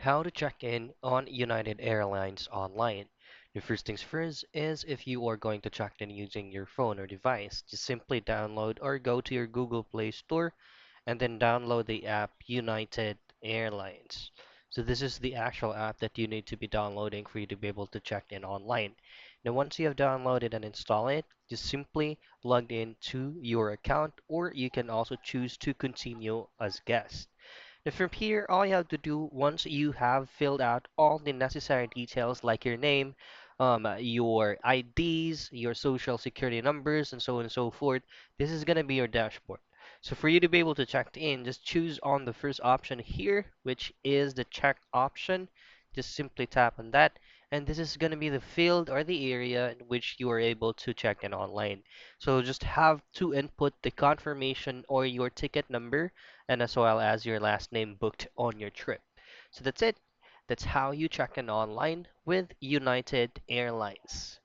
How to check in on United Airlines online. The first things first is if you are going to check in using your phone or device, just simply download or go to your Google Play Store and then download the app United Airlines. So this is the actual app that you need to be downloading for you to be able to check in online. Now once you have downloaded and install it, just simply log in to your account or you can also choose to continue as guest. Now from here, all you have to do once you have filled out all the necessary details like your name, your IDs, your social security numbers, and so on and so forth, this is going to be your dashboard. So for you to be able to check in, just choose on the first option here, which is the check option. Just simply tap on that, and this is going to be the field or the area in which you are able to check in online. So just have to input the confirmation or your ticket number and as well as your last name booked on your trip. So that's it. That's how you check in online with United Airlines.